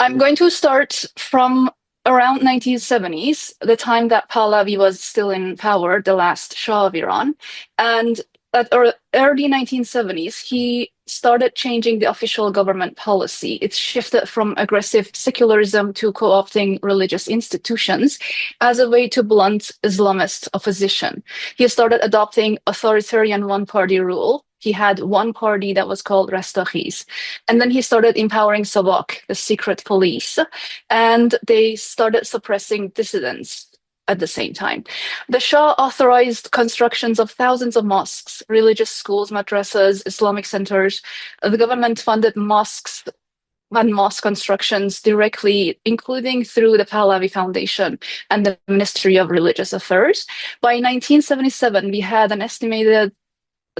I'm going to start from around 1970s, the time that Pahlavi was still in power, the last Shah of Iran. And at early 1970s, he started changing the official government policy. It shifted from aggressive secularism to co-opting religious institutions as a way to blunt Islamist opposition. He started adopting authoritarian one-party rule. He had one party that was called Rastakhis. And then he started empowering Sabak, the secret police, and they started suppressing dissidents at the same time. The Shah authorized constructions of thousands of mosques, religious schools, madrasas, Islamic centers. The government funded mosques and mosque constructions directly, including through the Pahlavi Foundation and the Ministry of Religious Affairs. By 1977, we had an estimated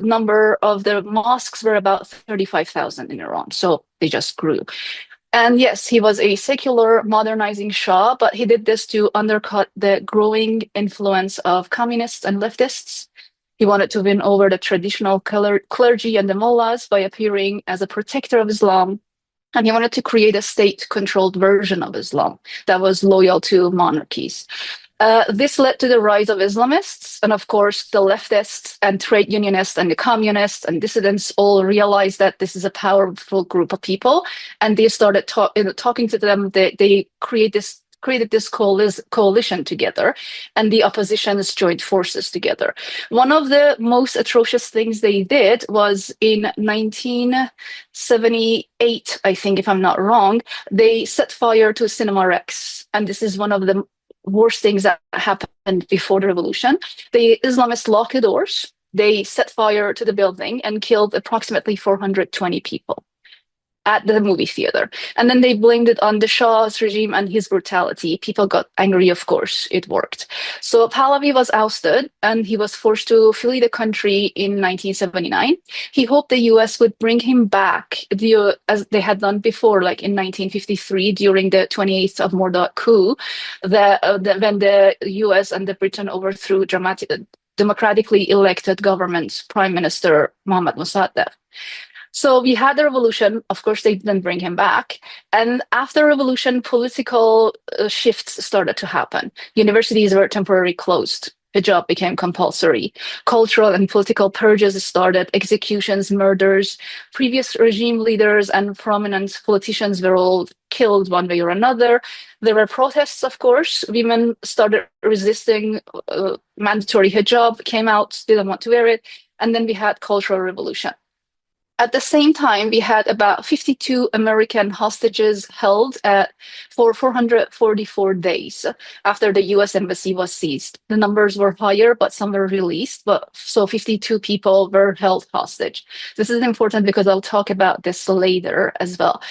number of the mosques were about 35,000 in Iran. So they just grew. And yes, he was a secular, modernizing Shah, but he did this to undercut the growing influence of communists and leftists. He wanted to win over the traditional clergy and the mullahs by appearing as a protector of Islam. And he wanted to create a state-controlled version of Islam that was loyal to monarchies. This led to the rise of Islamists, and of course, the leftists and trade unionists and the communists and dissidents all realized that this is a powerful group of people, and they started talking to them. They created this coalition together, and the oppositions joined forces together. One of the most atrocious things they did was in 1978, I think, if I'm not wrong, they set fire to Cinema Rex, and this is one of the worst things that happened before the revolution. The Islamists locked the doors, they set fire to the building and killed approximately 420 people at the movie theater. And then they blamed it on the Shah's regime and his brutality. People got angry, of course, it worked. So Pahlavi was ousted and he was forced to flee the country in 1979. He hoped the US would bring him back, as they had done before, like in 1953 during the 28th of Mordad coup, when the US and the Britain overthrew democratically elected government Prime Minister Mohammad Mossadegh. So we had the revolution. Of course, they didn't bring him back. And after revolution, political shifts started to happen. Universities were temporarily closed. Hijab became compulsory. Cultural and political purges started, executions, murders. Previous regime leaders and prominent politicians were all killed one way or another. There were protests, of course. Women started resisting mandatory hijab, came out, didn't want to wear it. And then we had cultural revolution. At the same time, we had about 52 American hostages held for 444 days after the US embassy was seized. The numbers were higher, but some were released. So 52 people were held hostage. This is important because I'll talk about this later as well.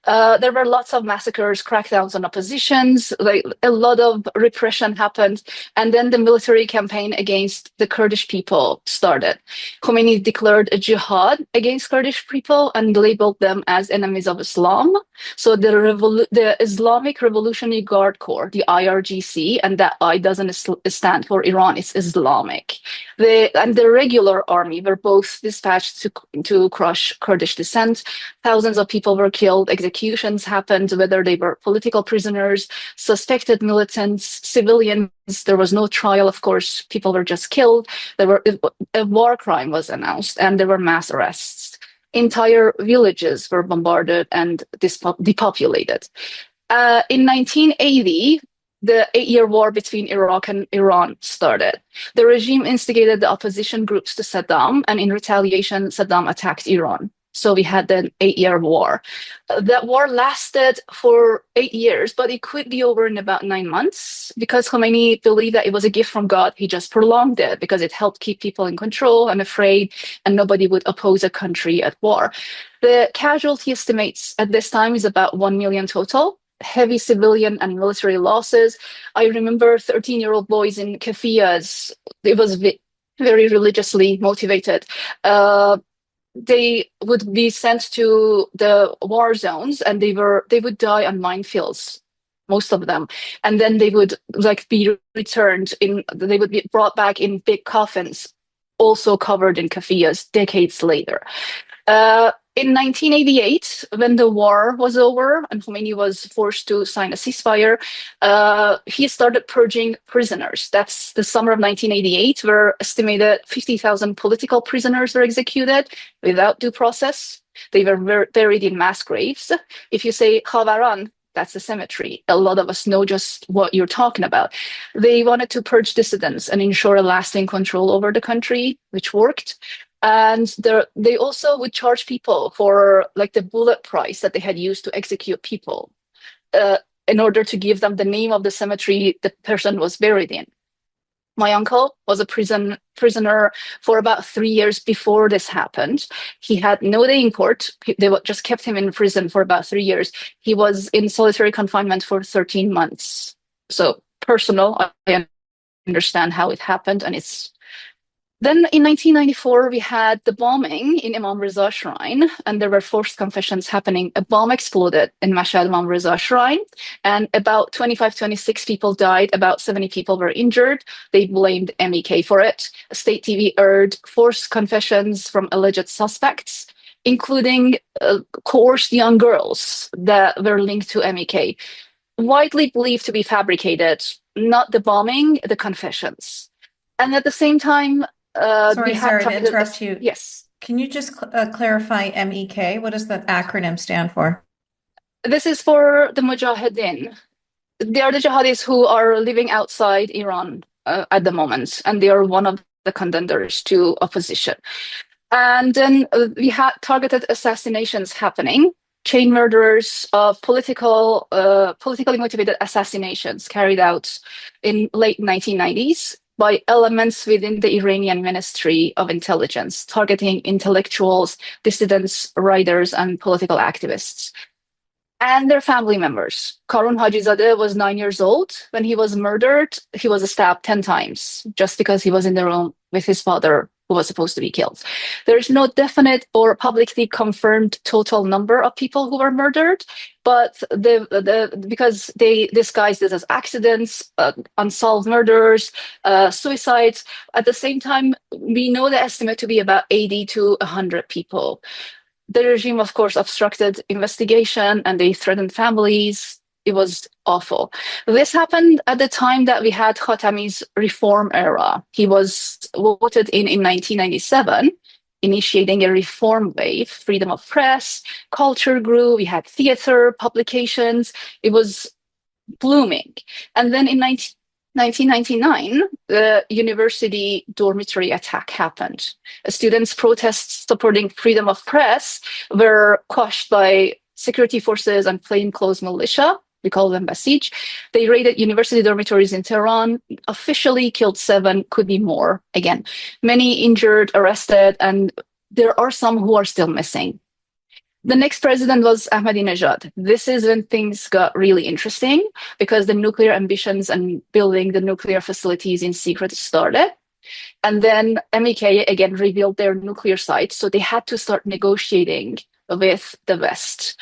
There were lots of massacres, crackdowns on oppositions, like a lot of repression happened. And then the military campaign against the Kurdish people started. Khomeini declared a jihad against Kurdish people and labeled them as enemies of Islam. So the Islamic Revolutionary Guard Corps, the IRGC, and that I doesn't stand for Iran, it's Islamic. And the regular army were both dispatched to crush Kurdish dissent. Thousands of people were killed, executions happened, whether they were political prisoners, suspected militants, civilians. There was no trial, of course. People were just killed. A war crime was announced, and there were mass arrests. Entire villages were bombarded and depopulated. In 1980, the 8-year war between Iraq and Iran started. The regime instigated the opposition groups to Saddam, and in retaliation, Saddam attacked Iran. So we had the 8-year war. That war lasted for 8 years, but it could be over in about 9 months because Khomeini believed that it was a gift from God. He just prolonged it because it helped keep people in control and afraid, and nobody would oppose a country at war. The casualty estimates at this time is about 1 million total. Heavy civilian and military losses. I remember 13-year-old boys in kafiyas. It was very religiously motivated. They would be sent to the war zones, and they would die on minefields, most of them, and then they would be returned they would be brought back in big coffins, also covered in kafiyas decades later. In 1988, when the war was over and Khomeini was forced to sign a ceasefire, he started purging prisoners. That's the summer of 1988, where estimated 50,000 political prisoners were executed without due process. They were buried in mass graves. If you say Khavaran, that's a cemetery. A lot of us know just what you're talking about. They wanted to purge dissidents and ensure a lasting control over the country, which worked. And they also would charge people for like the bullet price that they had used to execute people uh, in order to give them the name of the cemetery the person was buried in. My uncle was a prisoner for about 3 years before this happened. He had no day in court. They just kept him in prison for about 3 years. He was in solitary confinement for 13 months. So personal, I understand how it happened, and it's then in 1994, we had the bombing in Imam Reza Shrine, and there were forced confessions happening. A bomb exploded in Mashhad Imam Reza Shrine, and about 25, 26 people died. About 70 people were injured. They blamed MEK for it. State TV aired forced confessions from alleged suspects, including coerced young girls that were linked to MEK, widely believed to be fabricated, not the bombing, the confessions. And at the same time, Sorry, we had Sarah, to targeted interrupt you. yes. Can you just clarify MEK? What does that acronym stand for? This is for the Mujahideen. They are the jihadis who are living outside Iran at the moment, and they are one of the contenders to opposition. And then we had targeted assassinations happening, chain murders of politically motivated assassinations carried out in late 1990s by elements within the Iranian Ministry of Intelligence, targeting intellectuals, dissidents, writers, and political activists and their family members. Karun Hajizadeh was 9 years old when he was murdered. He was stabbed 10 times just because he was in the room with his father, who was supposed to be killed. There is no definite or publicly confirmed total number of people who were murdered, but because they disguised this as accidents, unsolved murders, suicides. At the same time, we know the estimate to be about 80 to 100 people. The regime, of course, obstructed investigation and they threatened families. It was awful. This happened at the time that we had Khatami's reform era. He was voted in 1997, initiating a reform wave, freedom of press, culture grew, we had theater, publications. It was blooming. And then in 1999, the university dormitory attack happened. Students' protests supporting freedom of press were quashed by security forces and plainclothes militia. We call them Basij. They raided university dormitories in Tehran, officially killed 7, could be more. Again, many injured, arrested, and there are some who are still missing. The next president was Ahmadinejad. This is when things got really interesting because the nuclear ambitions and building the nuclear facilities in secret started. And then MEK again revealed their nuclear sites, so they had to start negotiating with the West.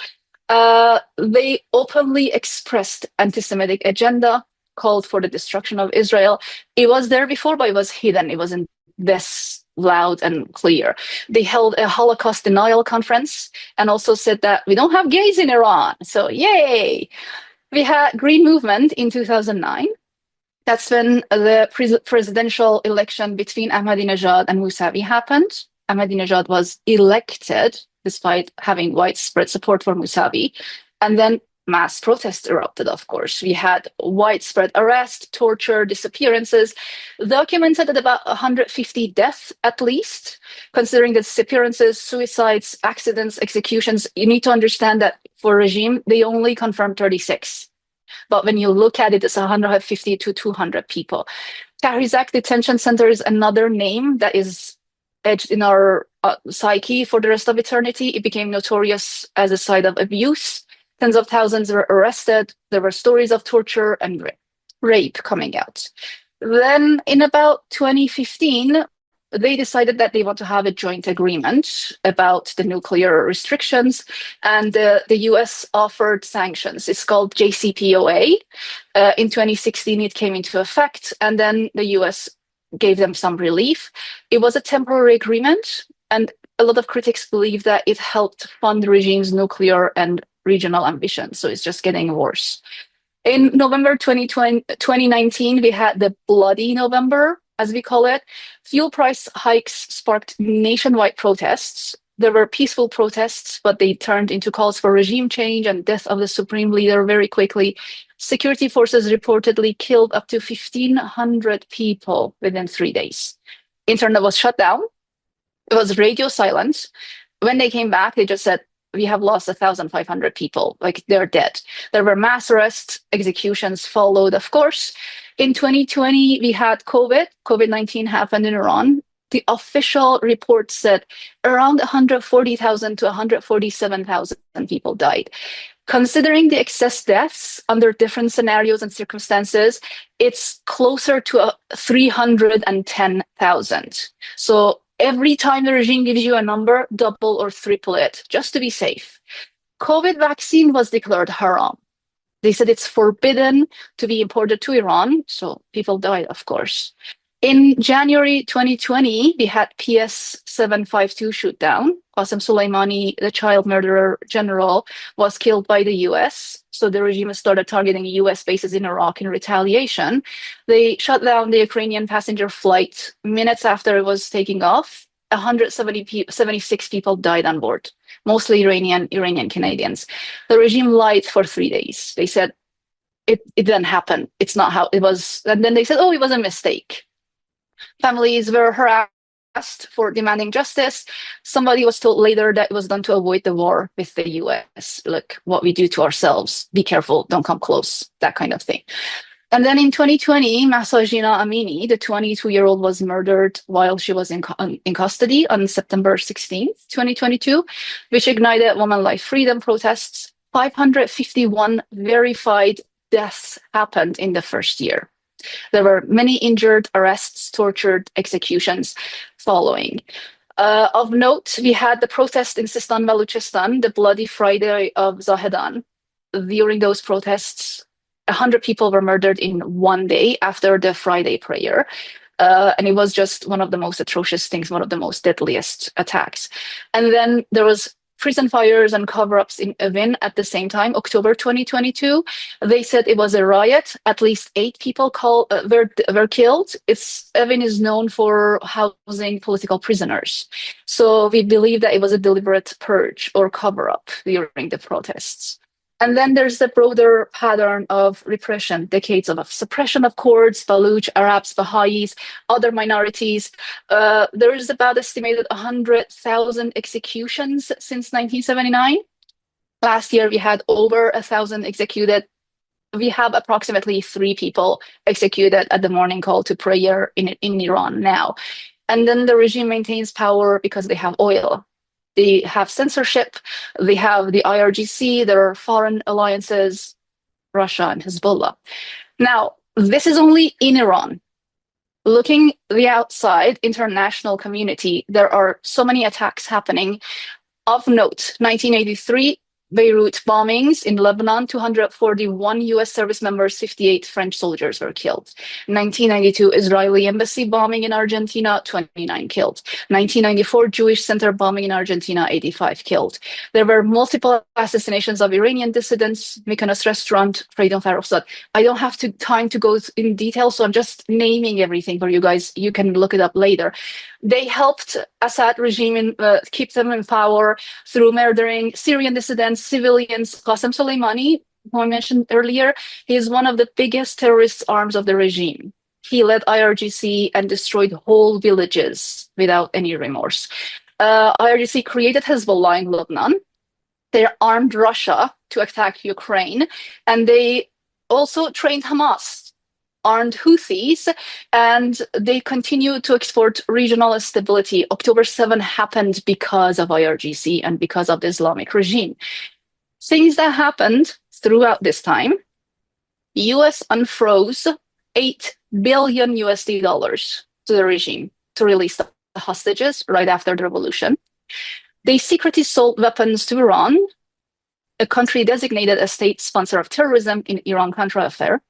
They openly expressed anti-Semitic agenda, called for the destruction of Israel. It was there before, but it was hidden. It wasn't this loud and clear. They held a Holocaust denial conference and also said that we don't have gays in Iran. So yay! We had Green Movement in 2009. That's when the presidential election between Ahmadinejad and Mousavi happened. Ahmadinejad was elected despite having widespread support for Mousavi. And then mass protests erupted, of course. We had widespread arrest, torture, disappearances, documented at about 150 deaths at least. Considering the disappearances, suicides, accidents, executions, you need to understand that for regime, they only confirmed 36. But when you look at it, it's 150 to 200 people. Tahrizak Detention Center is another name that is edged in our psyche for the rest of eternity. It became notorious as a site of abuse. Tens of thousands were arrested. There were stories of torture and rape coming out. Then in about 2015, they decided that they want to have a joint agreement about the nuclear restrictions, and the US offered sanctions. It's called JCPOA. In 2016, it came into effect, and then the US gave them some relief. It was a temporary agreement, and a lot of critics believe that it helped fund the regime's nuclear and regional ambitions. So it's just getting worse. In November 2019, we had the Bloody November, as we call it. Fuel price hikes sparked nationwide protests. There were peaceful protests, but they turned into calls for regime change and death of the supreme leader very quickly. Security forces reportedly killed up to 1,500 people within 3 days. Internet was shut down. It was radio silence. When they came back, they just said, we have lost 1,500 people, like they're dead. There were mass arrests, executions followed, of course. In 2020, we had COVID-19 happened in Iran. The official report said around 140,000 to 147,000 people died. Considering the excess deaths under different scenarios and circumstances, it's closer to 310,000. So every time the regime gives you a number, double or triple it, just to be safe. COVID vaccine was declared haram. They said it's forbidden to be imported to Iran, so people died, of course. In January 2020, we had PS 752 shootdown. Qasem Soleimani, the child murderer general, was killed by the US. So the regime started targeting US bases in Iraq in retaliation. They shut down the Ukrainian passenger flight minutes after it was taking off. 176 people died on board, mostly Iranian Canadians. The regime lied for 3 days. They said it didn't happen. It's not how it was. And then they said, oh, it was a mistake. Families were harassed for demanding justice. Somebody was told later that it was done to avoid the war with the US. Look, what we do to ourselves, be careful, don't come close, that kind of thing. And then in 2020, Mahsa Jina Amini, the 22-year-old, was murdered while she was in custody on September 16th, 2022, which ignited women life freedom protests. 551 verified deaths happened in the first year. There were many injured, arrests, tortured, executions following. Of note, we had the protest in Sistan Baluchistan, the Bloody Friday of Zahedan. During those protests, 100 people were murdered in 1 day after the Friday prayer. And it was just one of the most atrocious things, one of the most deadliest attacks. And then there was prison fires and cover-ups in Evin at the same time, October 2022. They said it was a riot. At least 8 people were killed. Evin is known for housing political prisoners. So we believe that it was a deliberate purge or cover-up during the protests. And then there's the broader pattern of repression, decades of suppression of Kurds, Baluch, Arabs, Baha'is, other minorities. There is about estimated 100,000 executions since 1979. Last year, we had over 1,000 executed. We have approximately 3 people executed at the morning call to prayer in Iran now. And then the regime maintains power because they have oil. They have censorship, they have the IRGC, there are foreign alliances, Russia and Hezbollah. Now, this is only in Iran. Looking the outside, international community, there are so many attacks happening. Of note, 1983, Beirut bombings in Lebanon, 241 US service members, 58 French soldiers were killed. 1992, Israeli embassy bombing in Argentina, 29 killed. 1994, Jewish center bombing in Argentina, 85 killed. There were multiple assassinations of Iranian dissidents, Mykonos restaurant, Freedom Farrokhzad. I don't have time to go in detail, so I'm just naming everything for you guys. You can look it up later. They helped Assad regime keep them in power through murdering Syrian dissidents, civilians. Qasem Soleimani, who I mentioned earlier, he is one of the biggest terrorist arms of the regime. He led IRGC and destroyed whole villages without any remorse. IRGC created Hezbollah in Lebanon. They armed Russia to attack Ukraine, and they also trained Hamas, armed Houthis, and they continue to export regional instability. October 7 happened because of IRGC and because of the Islamic regime. Things that happened throughout this time: US unfroze $8 billion to the regime to release the hostages right after the revolution. They secretly sold weapons to Iran, a country designated a state sponsor of terrorism in Iran-Contra affair.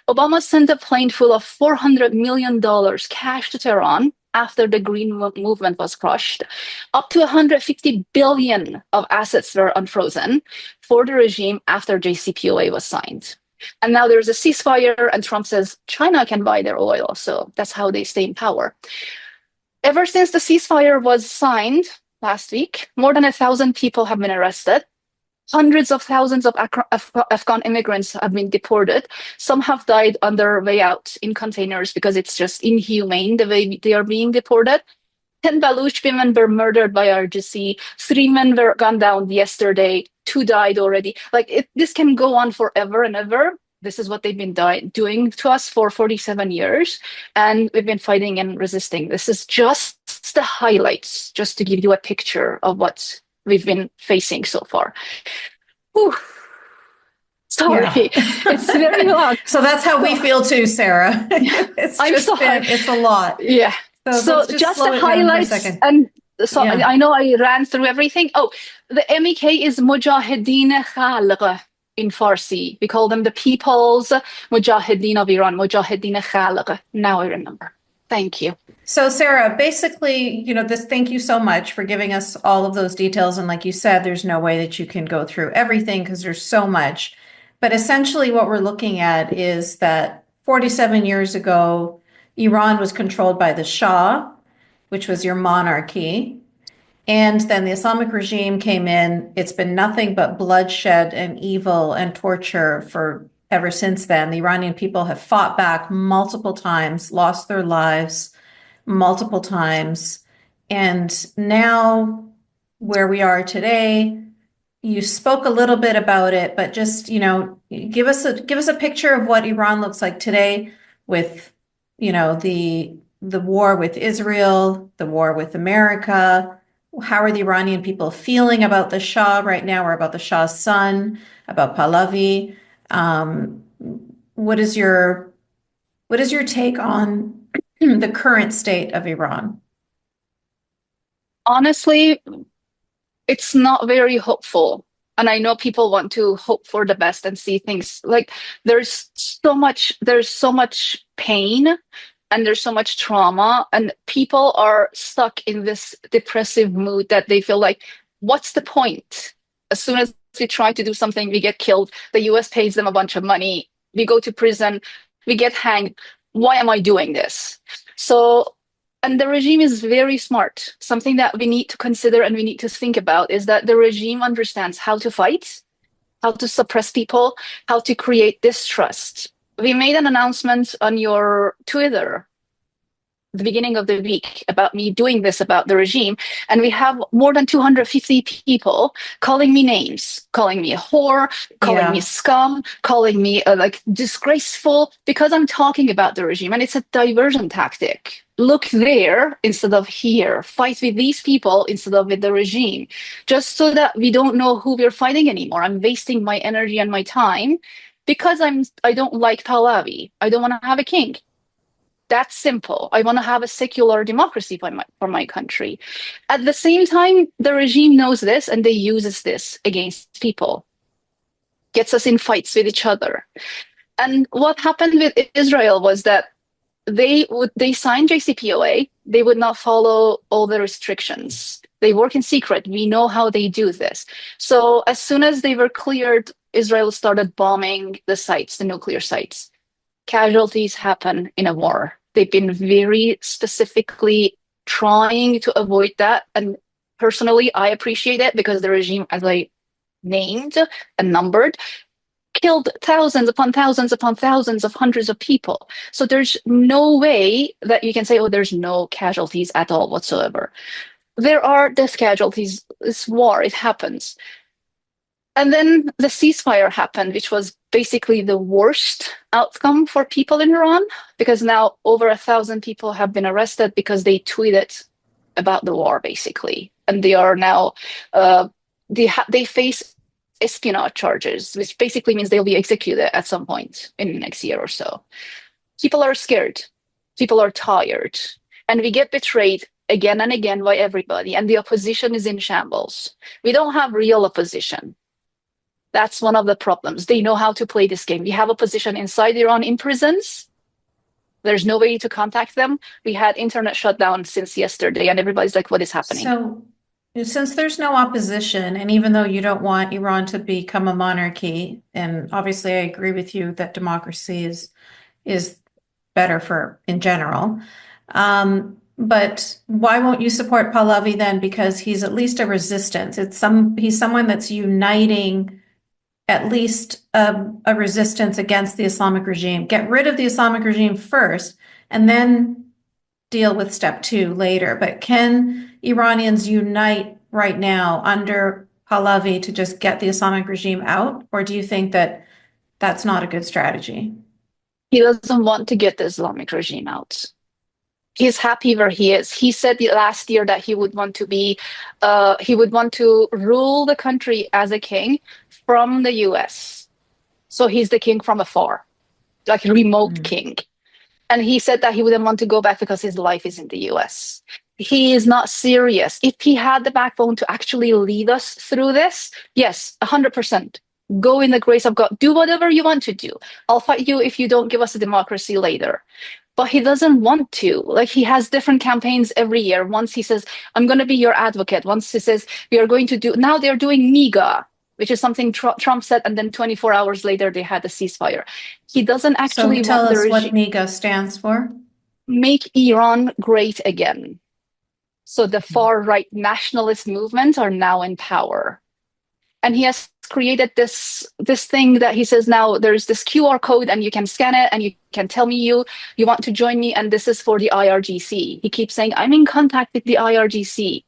Obama sent a plane full of $400 million cash to Tehran after the green movement was crushed, up to 150 billion of assets were unfrozen for the regime after JCPOA was signed. And now there's a ceasefire, and Trump says China can buy their oil. So that's how they stay in power. Ever since the ceasefire was signed last week, more than 1,000 people have been arrested. Hundreds of thousands of Afghan immigrants have been deported. Some have died on their way out in containers because it's just inhumane the way they are being deported. 10 Baluch women were murdered by RGC. 3 men were gunned down yesterday. 2 died already. This can go on forever and ever. This is what they've been doing to us for 47 years. And we've been fighting and resisting. This is just the highlights, just to give you a picture of what we've been facing so far. Whew. Sorry, Yeah. it's very long. So that's how we feel too, Sarah. It's a lot. Yeah. So just the highlights, and so yeah. I know I ran through everything. Oh, the MEK is Mujahideen Khalq in Farsi. We call them the People's Mujahideen of Iran, Mujahideen Khalq. Now I remember. Thank you. So Sarah, basically, thank you so much for giving us all of those details. And like you said, there's no way that you can go through everything because there's so much. But essentially what we're looking at is that 47 years ago, Iran was controlled by the Shah, which was your monarchy. And then the Islamic regime came in. It's been nothing but bloodshed and evil and torture for ever since then. The Iranian people have fought back multiple times, lost their lives multiple times. And now where we are today, you spoke a little bit about it, but just, give us a picture of what Iran looks like today with, the war with Israel, the war with America. How are the Iranian people feeling about the Shah right now, or about the Shah's son, about Pahlavi? What is your take on the current state of Iran? Honestly, it's not very hopeful. And I know people want to hope for the best and see things there's so much pain and there's so much trauma, and people are stuck in this depressive mood that they feel like, what's the point? As soon as we try to do something, we get killed. The US pays them a bunch of money. We go to prison. We get hanged. Why am I doing this? And the regime is very smart. Something that we need to consider and we need to think about is that the regime understands how to fight, how to suppress people, how to create distrust. We made an announcement on your Twitter the beginning of the week about me doing this about the regime, and we have more than 250 people calling me names, calling me a whore, calling me scum, calling me disgraceful because I'm talking about the regime. And it's a diversion tactic. Look there instead of here. Fight with these people instead of with the regime, just so that we don't know who we're fighting anymore. I'm wasting my energy and my time because I don't like Pahlavi. I don't want to have a king. That's simple. I want to have a secular democracy for my country. At the same time, the regime knows this and they uses this against people, gets us in fights with each other. And what happened with Israel was that they signed JCPOA. They would not follow all the restrictions. They work in secret. We know how they do this. So as soon as they were cleared, Israel started bombing the sites, the nuclear sites. Casualties happen in a war. They've been very specifically trying to avoid that. And personally, I appreciate it because the regime, as I named and numbered, killed thousands upon thousands upon thousands of hundreds of people. So there's no way that you can say, oh, there's no casualties at all whatsoever. There are death casualties. It's war. It happens. And then the ceasefire happened, which was basically the worst outcome for people in Iran, because now over 1,000 people have been arrested because they tweeted about the war, basically. And they are now, they face espionage charges, which basically means they'll be executed at some point in the next year or so. People are scared. People are tired. And we get betrayed again and again by everybody. And the opposition is in shambles. We don't have real opposition. That's one of the problems. They know how to play this game. We have opposition inside Iran in prisons, There's no way to contact them. We had internet shutdown since yesterday, and everybody's like, what is happening? So, since there's no opposition, and even though you don't want Iran to become a monarchy, and obviously I agree with you that democracy is better for in general. But why won't you support Pahlavi then? Because he's at least a resistance. He's someone that's uniting at least a resistance against the Islamic regime. Get rid of the Islamic regime first, and then deal with step two later. But can Iranians unite right now under Pahlavi to just get the Islamic regime out? Or do you think that that's not a good strategy? He doesn't want to get the Islamic regime out. He's happy where he is. He said last year that he would want to he would want to rule the country as a king from the US. So he's the king from afar, like a remote king. And he said that he wouldn't want to go back because his life is in the US. He is not serious. If he had the backbone to actually lead us through this, yes, 100%. Go in the grace of God. Do whatever you want to do. I'll fight you if you don't give us a democracy later. But he doesn't want to. Like, he has different campaigns every year. Once he says, I'm going to be your advocate. Once he says, we are going to do, now they're doing MIGA, which is something Trump said. And then 24 hours later, they had a ceasefire. He doesn't So actually tell want the us what regime. MIGA stands for. Make Iran great again. So the far right nationalist movements are now in power. And he has created this thing that he says now there's this QR code and you can scan it and you can tell me you want to join me, and this is for the IRGC. He keeps saying, I'm in contact with the IRGC,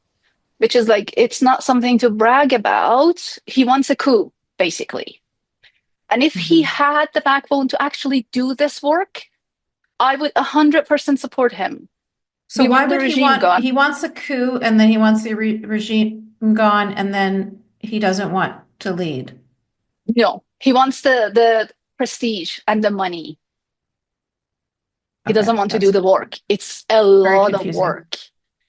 which is like, it's not something to brag about. He wants a coup, basically. And if he had the backbone to actually do this work, I would 100% support him. So We why want the would regime gone. he wants a coup and then he wants the regime gone and then he doesn't want to lead? No, he wants the prestige and the money. He Okay, doesn't want to do that's the work. It's a very lot of confusing. work.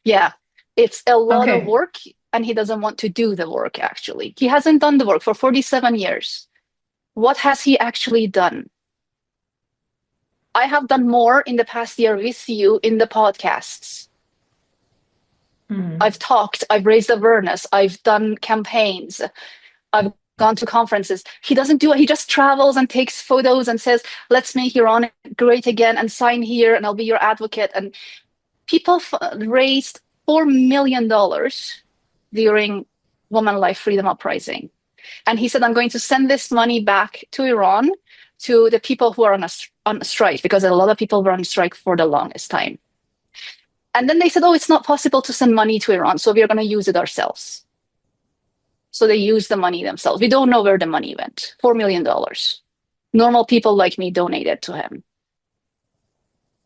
Yeah, it's a lot of Okay, work, and he doesn't want to do the work, actually. He hasn't done the work for 47 years. What has he actually done? I have done more in the past year with you in the podcasts. I've talked, I've raised awareness, I've done campaigns, I've gone to conferences. He doesn't do it. He just travels and takes photos and says, let's make Iran great again and sign here and I'll be your advocate. And people raised $4 million during Women Life Freedom Uprising. And he said, I'm going to send this money back to Iran, to the people who are on a strike, because a lot of people were on strike for the longest time. And then they said, oh, it's not possible to send money to Iran, so we are going to use it ourselves. So they used the money themselves. We don't know where the money went. $4 million. Normal people like me donated to him.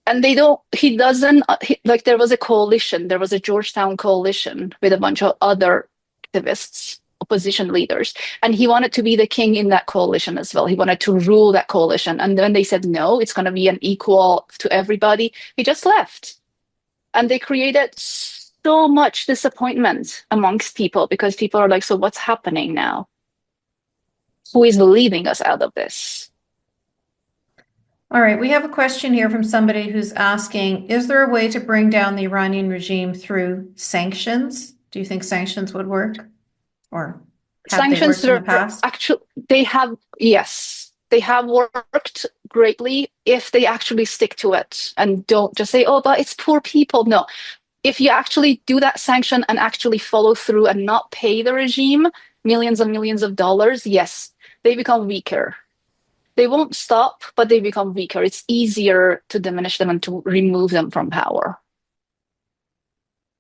And he doesn't, like, there was a coalition, there was a Georgetown coalition with a bunch of other activists, opposition leaders, and he wanted to be the king in that coalition as well. He wanted to rule that coalition. And then they said, no, it's going to be an equal to everybody. He just left. And they created so much disappointment amongst people because people are like, so what's happening now? Who is leading us out of this? all right. We have a question here from somebody who's asking, is there a way to bring down the Iranian regime through sanctions? Do you think sanctions would work? Or have they Sanctions worked in the were past? actually, yes, they have worked greatly if they actually stick to it and don't just say, oh, but it's poor people. No, if you actually do that sanction and actually follow through and not pay the regime millions and millions of dollars, yes, they become weaker. They won't stop, but they become weaker. It's easier to diminish them and to remove them from power.